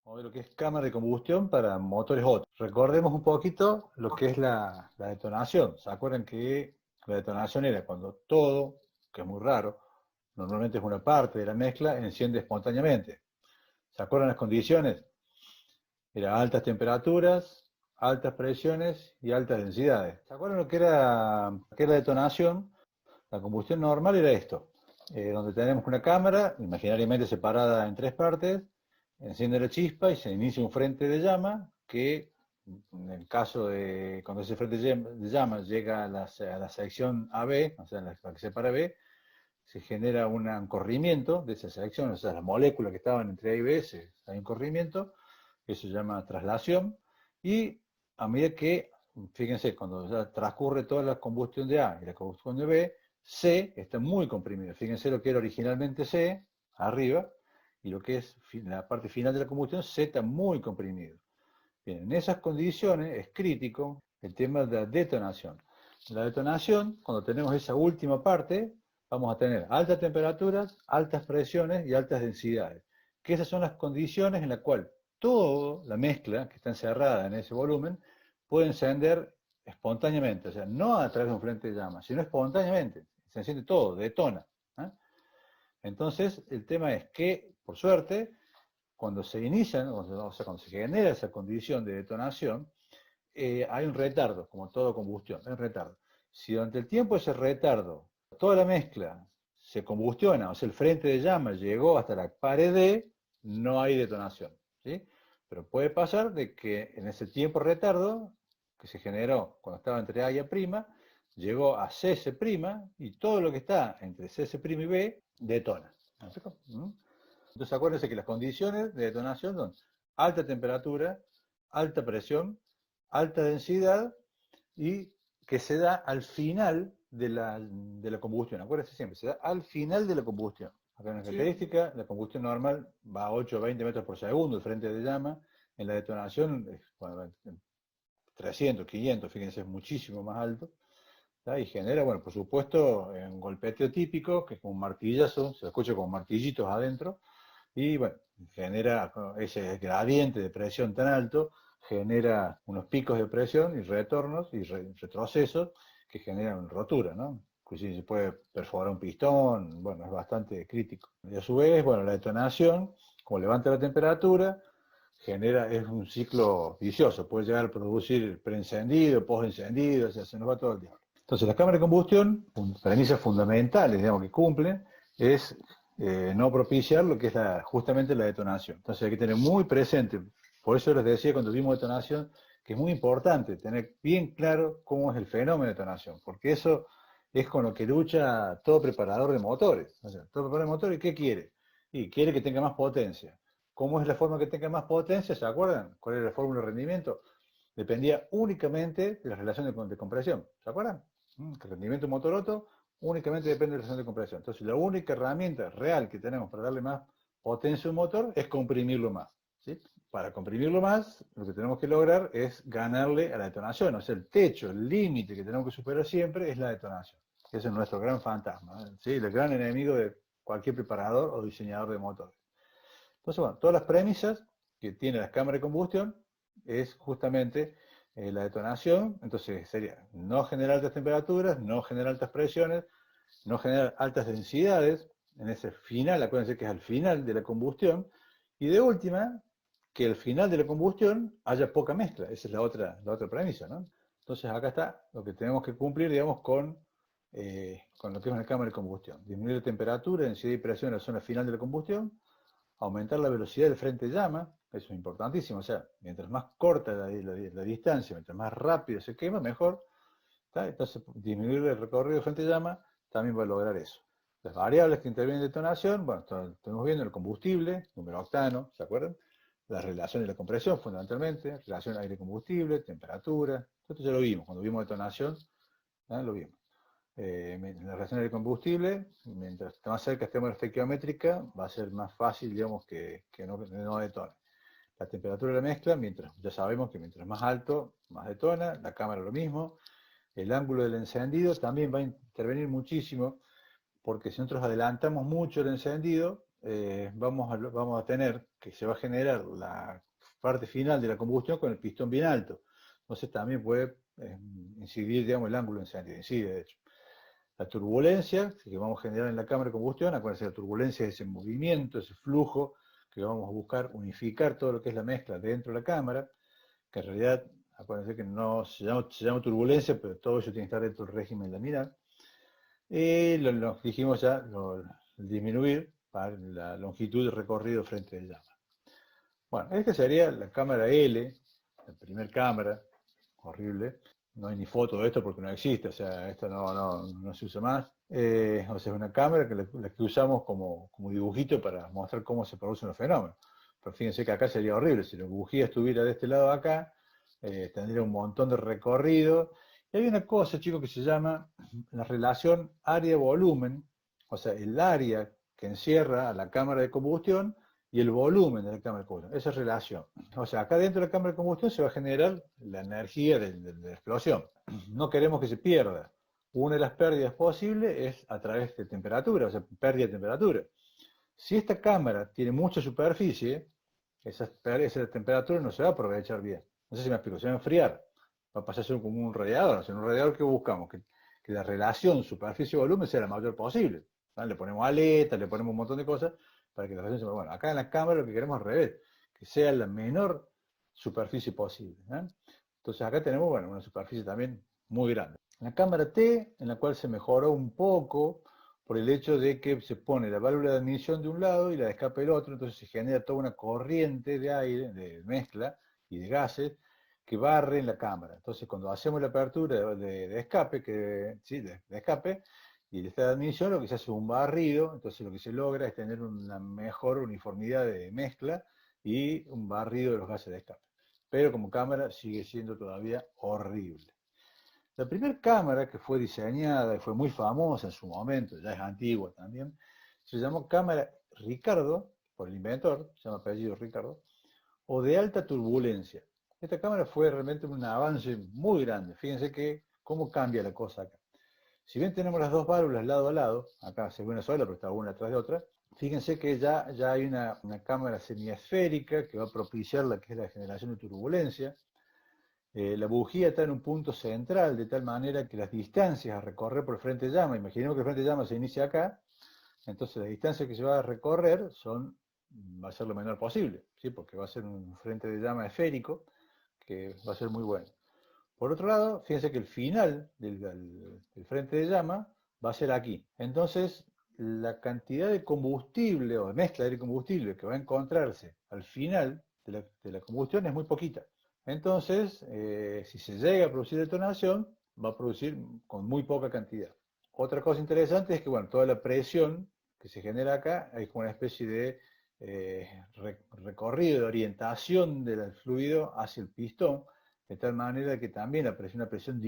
O de lo que es cámara de combustión para motores Otto. Recordemos un poquito lo que es la detonación. ¿Se acuerdan que la detonación era cuando todo, que es muy raro, normalmente es una parte de la mezcla, enciende espontáneamente? ¿Se acuerdan las condiciones? Era altas temperaturas, altas presiones y altas densidades. ¿Se acuerdan lo que era detonación? La combustión normal era esto, donde tenemos una cámara, imaginariamente separada en tres partes, enciende la chispa y se inicia un frente de llama que, en el caso de cuando ese frente de llama llega a la sección AB, o sea, la que separa B, se genera un corrimiento de esa sección, o sea, las moléculas que estaban entre A y B, hay un corrimiento, eso se llama traslación, y a medida que, fíjense, cuando ya transcurre toda la combustión de A y la combustión de B, C está muy comprimido. Fíjense lo que era originalmente C, arriba, y lo que es la parte final de la combustión, C está muy comprimido. Bien, en esas condiciones es crítico el tema de la detonación. La detonación, cuando tenemos esa última parte, vamos a tener altas temperaturas, altas presiones y altas densidades. Que esas son las condiciones en las cuales toda la mezcla que está encerrada en ese volumen puede encender espontáneamente, o sea, no a través de un frente de llamas, sino espontáneamente. Se enciende todo, detona. ¿eh? Entonces, el tema es que, por suerte, cuando se inician, o sea, cuando se genera esa condición de detonación, hay un retardo, como toda combustión, hay un retardo. Si durante el tiempo ese retardo, toda la mezcla se combustiona, o sea, el frente de llama llegó hasta la pared D, no hay detonación. ¿sí? Pero puede pasar de que en ese tiempo retardo que se generó cuando estaba entre A y A', llegó a CS' y todo lo que está entre CS' y B detona. ¿Mm? Entonces acuérdense que las condiciones de detonación son alta temperatura, alta presión, alta densidad y que se da al final de la combustión. Acuérdense siempre, se da al final de la combustión. Acá en la característica, la combustión normal va a 8 o 20 metros por segundo, el frente de llama. En la detonación, bueno, 300, 500, fíjense, es muchísimo más alto. ¿tá? Y genera, bueno, por supuesto, un golpeteo típico, que es como un martillazo, se escucha como martillitos adentro, y bueno, genera ese gradiente de presión tan alto, genera unos picos de presión y retornos y retrocesos que generan rotura, ¿no? Inclusive se puede perforar un pistón, bueno, es bastante crítico. Y a su vez, bueno, la detonación, como levanta la temperatura, es un ciclo vicioso, puede llegar a producir preencendido, postencendido, o sea, se nos va todo el tiempo. Entonces, las cámaras de combustión, premisas fundamentales, digamos, que cumplen, es no propiciar lo que es justamente la detonación. Entonces hay que tener muy presente, por eso les decía cuando vimos detonación, que es muy importante tener bien claro cómo es el fenómeno de detonación, porque eso es con lo que lucha todo preparador de motores. O sea, todo preparador de motores, ¿qué quiere? Y quiere que tenga más potencia. ¿Cómo es la forma que tenga más potencia? ¿Se acuerdan? ¿Cuál era la fórmula de rendimiento? Dependía únicamente de la relación de compresión. ¿Se acuerdan? El rendimiento de un motor Otto únicamente depende de la relación de compresión. Entonces, la única herramienta real que tenemos para darle más potencia a un motor es comprimirlo más. ¿sí? Para comprimirlo más, lo que tenemos que lograr es ganarle a la detonación. O sea, el techo, el límite que tenemos que superar siempre es la detonación. Ese es nuestro gran fantasma. ¿sí? El gran enemigo de cualquier preparador o diseñador de motores. Entonces, bueno, todas las premisas que tiene la cámara de combustión es justamente la detonación. Entonces sería no generar altas temperaturas, no generar altas presiones, no generar altas densidades, en ese final, acuérdense que es al final de la combustión, y de última, que al final de la combustión haya poca mezcla. Esa es la otra premisa, ¿no? Entonces acá está lo que tenemos que cumplir, digamos, con lo que es una cámara de combustión. Disminuir la temperatura, densidad y presión en la zona final de la combustión, aumentar la velocidad del frente llama, eso es importantísimo, o sea, mientras más corta la distancia, mientras más rápido se quema, mejor. ¿tá? Entonces, disminuir el recorrido del frente llama también va a lograr eso. Las variables que intervienen en detonación, bueno, estamos viendo el combustible, número octano, ¿se acuerdan? La relación de la compresión, fundamentalmente, relación aire-combustible, temperatura, esto ya lo vimos, cuando vimos detonación, lo vimos. La relación de combustible, mientras más cerca estemos de la estequiométrica, va a ser más fácil, digamos, que no detone. La temperatura de la mezcla, ya sabemos que mientras más alto, más detona, la cámara lo mismo. El ángulo del encendido también va a intervenir muchísimo, porque si nosotros adelantamos mucho el encendido, vamos a tener que se va a generar la parte final de la combustión con el pistón bien alto. Entonces también puede incidir, digamos, el ángulo de incide, de hecho. La turbulencia que vamos a generar en la cámara de combustión, acuérdense, la turbulencia es ese movimiento, ese flujo que vamos a buscar unificar todo lo que es la mezcla dentro de la cámara, que en realidad, acuérdense que no se llama turbulencia, pero todo eso tiene que estar dentro del régimen laminar. Y lo dijimos ya, disminuir para la longitud de recorrido frente de llama. Bueno, esta sería la cámara L, la primera cámara, horrible. No hay ni foto de esto porque no existe, o sea, esto no se usa más. O sea, es una cámara la que usamos como dibujito para mostrar cómo se producen los fenómenos. Pero fíjense que acá sería horrible, si la bujía estuviera de este lado acá, tendría un montón de recorrido. Y hay una cosa, chicos, que se llama la relación área-volumen, o sea, el área que encierra a la cámara de combustión y el volumen de la cámara de combustión, esa relación. O sea, acá dentro de la cámara de combustión se va a generar la energía de la explosión. No queremos que se pierda. Una de las pérdidas posibles es a través de temperatura, o sea, pérdida de temperatura. Si esta cámara tiene mucha superficie, esa temperatura no se va a aprovechar bien. No sé si me explico, se va a enfriar. Va a pasar a ser como un radiador. O sea, en un radiador que buscamos que la relación superficie-volumen sea la mayor posible. ¿Vale? Le ponemos aletas, le ponemos un montón de cosas para que la relación sea... Bueno, acá en la cámara lo que queremos es al revés, que sea la menor superficie posible. Entonces acá tenemos, bueno, una superficie también muy grande. La cámara T, en la cual se mejoró un poco por el hecho de que se pone la válvula de admisión de un lado y la de escape del otro, entonces se genera toda una corriente de aire, de mezcla y de gases que barre en la cámara. Entonces cuando hacemos la apertura de escape, de escape, y de esta admisión, lo que se hace es un barrido, entonces lo que se logra es tener una mejor uniformidad de mezcla y un barrido de los gases de escape. Pero como cámara sigue siendo todavía horrible. La primera cámara que fue diseñada y fue muy famosa en su momento, ya es antigua también, se llamó cámara Ricardo, por el inventor, se llama apellido Ricardo, o de alta turbulencia. Esta cámara fue realmente un avance muy grande. Fíjense que cómo cambia la cosa acá. Si bien tenemos las dos válvulas lado a lado, acá se ve una sola, pero está una atrás de otra, fíjense que ya hay una cámara semiesférica que va a propiciar la que es la generación de turbulencia. La bujía está en un punto central, de tal manera que las distancias a recorrer por el frente de llama, imaginemos que el frente de llama se inicia acá, entonces las distancias que se va a recorrer va a ser lo menor posible, ¿sí? Porque va a ser un frente de llama esférico que va a ser muy bueno. Por otro lado, fíjense que el final del frente de llama va a ser aquí. Entonces, la cantidad de combustible o de mezcla de combustible que va a encontrarse al final de la combustión es muy poquita. Entonces, si se llega a producir detonación, va a producir con muy poca cantidad. Otra cosa interesante es que, bueno, toda la presión que se genera acá es como una especie de recorrido, de orientación del fluido hacia el pistón, de tal manera que también haya una presión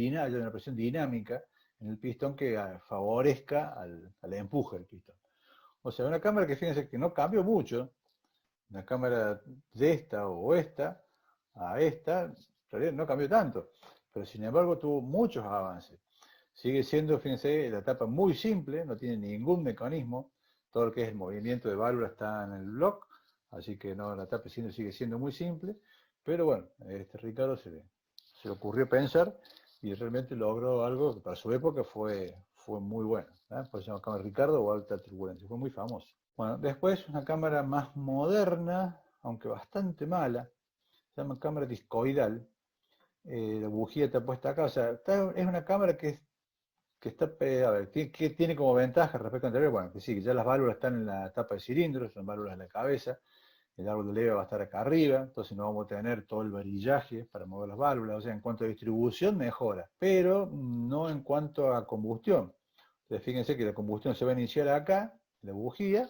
dinámica en el pistón que favorezca al empuje del pistón. O sea, una cámara que fíjense que no cambió mucho, una cámara de esta o esta a esta, en realidad no cambió tanto, pero sin embargo tuvo muchos avances. Sigue siendo, fíjense, la tapa muy simple, no tiene ningún mecanismo, todo lo que es el movimiento de válvula está en el block, así que no, la tapa sigue siendo muy simple, pero bueno, Ricardo se le ocurrió pensar y realmente logró algo que para su época fue muy bueno. Por eso se llama cámara Ricardo o alta turbulencia, fue muy famoso. Bueno, después una cámara más moderna, aunque bastante mala, se llama cámara discoidal. La bujía está puesta acá, o sea, es una cámara que está, a ver, ¿qué tiene como ventaja respecto al anterior? Bueno, que sí, que ya las válvulas están en la tapa de cilindro, son válvulas de la cabeza, el árbol de leve va a estar acá arriba, entonces no vamos a tener todo el varillaje para mover las válvulas, o sea, en cuanto a distribución mejora, pero no en cuanto a combustión. Entonces fíjense que la combustión se va a iniciar acá, la bujía,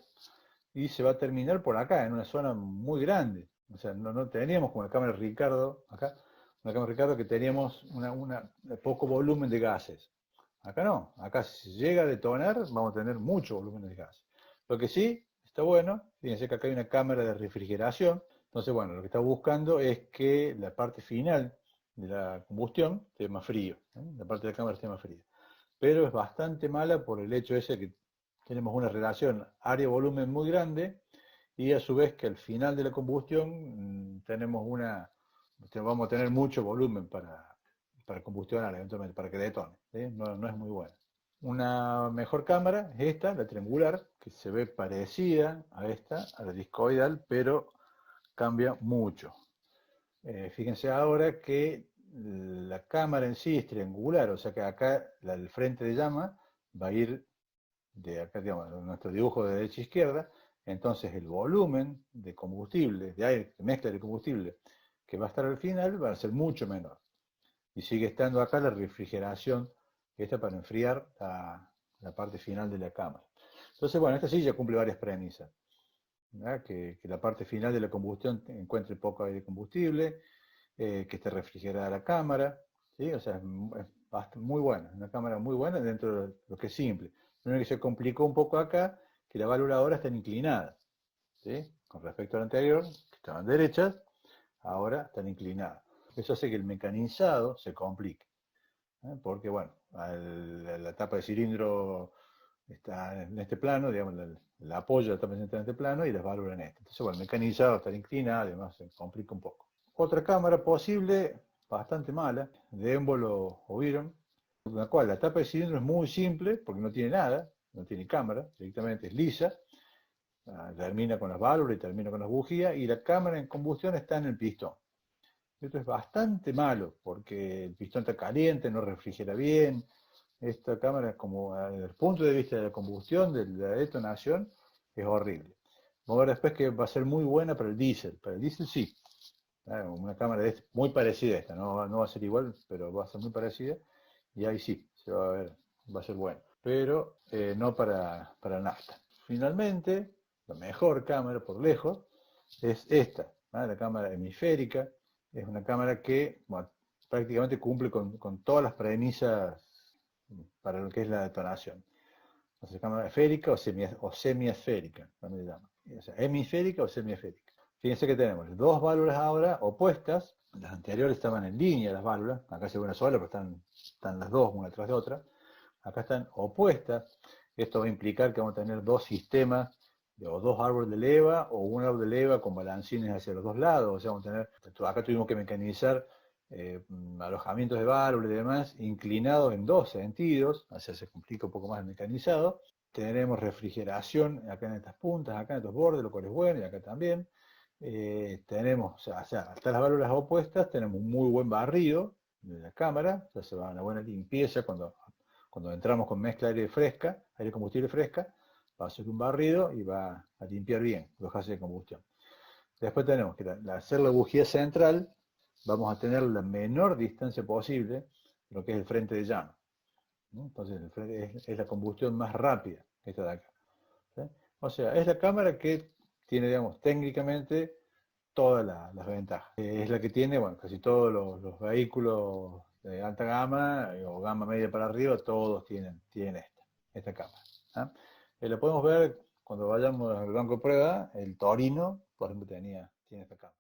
y se va a terminar por acá, en una zona muy grande. O sea, no teníamos como la cámara Ricardo, acá, una cámara Ricardo que teníamos poco volumen de gases. Acá no, acá si llega a detonar vamos a tener mucho volumen de gas. Lo que sí está bueno, fíjense que acá hay una cámara de refrigeración, entonces bueno, lo que está buscando es que la parte final de la combustión esté más frío, la parte de la cámara esté más fría. Pero es bastante mala por el hecho ese que tenemos una relación área-volumen muy grande y a su vez que al final de la combustión vamos a tener mucho volumen para combustionar eventualmente, para que detone, ¿sí? No es muy bueno. Una mejor cámara es esta, la triangular, que se ve parecida a esta, a la discoidal, pero cambia mucho. Fíjense ahora que la cámara en sí es triangular, o sea que acá el frente de llama va a ir de acá, digamos, nuestro dibujo de derecha a izquierda, entonces el volumen de combustible, de aire, de mezcla de combustible que va a estar al final va a ser mucho menor. Y sigue estando acá la refrigeración, esta para enfriar la parte final de la cámara. Entonces, bueno, esta sí ya cumple varias premisas. Que la parte final de la combustión encuentre poco aire combustible, que esté refrigerada la cámara, ¿sí? O sea, es muy buena, una cámara muy buena dentro de lo que es simple. Lo único que se complicó un poco acá, que la válvula ahora está inclinada, ¿sí? Con respecto a la anterior, que estaban derechas, ahora están inclinadas. Eso hace que el mecanizado se complique, porque bueno, la tapa de cilindro está en este plano, digamos, el apoyo está presente en este plano y las válvulas en este. Entonces, bueno, el mecanizado está inclinado, además se complica un poco. Otra cámara posible, bastante mala, de émbolo o Viron, en la cual la tapa de cilindro es muy simple, porque no tiene nada, no tiene cámara, directamente es lisa, termina con las válvulas y termina con las bujías, y la cámara en combustión está en el pistón. Esto es bastante malo, porque el pistón está caliente, no refrigera bien. Esta cámara, como desde el punto de vista de la combustión, de la detonación, es horrible. Vamos a ver después que va a ser muy buena para el diésel. Para el diésel sí. Una cámara muy parecida a esta, no va a ser igual, pero va a ser muy parecida. Y ahí sí, se va a ver, va a ser bueno. Pero no para nafta. Finalmente, la mejor cámara por lejos es esta, la cámara hemisférica. Es una cámara que bueno, prácticamente cumple con todas las premisas para lo que es la detonación. Entonces, cámara esférica o semiesférica, también se llama. O sea, hemisférica o semiesférica. Fíjense que tenemos dos válvulas ahora opuestas. Las anteriores estaban en línea las válvulas. Acá se ve una sola, pero están las dos una tras de otra. Acá están opuestas. Esto va a implicar que vamos a tener dos sistemas o dos árboles de leva o un árbol de leva con balancines hacia los dos lados. O sea, vamos a tener, acá tuvimos que mecanizar alojamientos de válvulas y demás inclinados en dos sentidos, o sea, se complica un poco más el mecanizado. Tenemos refrigeración acá en estas puntas, acá en estos bordes, lo cual es bueno, y acá también. Tenemos, o sea, hasta las válvulas opuestas tenemos un muy buen barrido de la cámara, o sea, se va a una buena limpieza cuando entramos con mezcla aire combustible fresca, va a hacer un barrido y va a limpiar bien los gases de combustión. Después tenemos que hacer la bujía central, vamos a tener la menor distancia posible de lo que es el frente de llama, ¿no? Entonces el frente es la combustión más rápida, esta de acá, ¿sí? O sea, es la cámara que tiene, digamos, técnicamente todas las ventajas. Es la que tiene, bueno, casi todos los vehículos de alta gama o gama media para arriba, todos tienen esta cámara, ¿ah? La podemos ver cuando vayamos al banco de prueba, el Torino, por ejemplo, tiene esta cámara.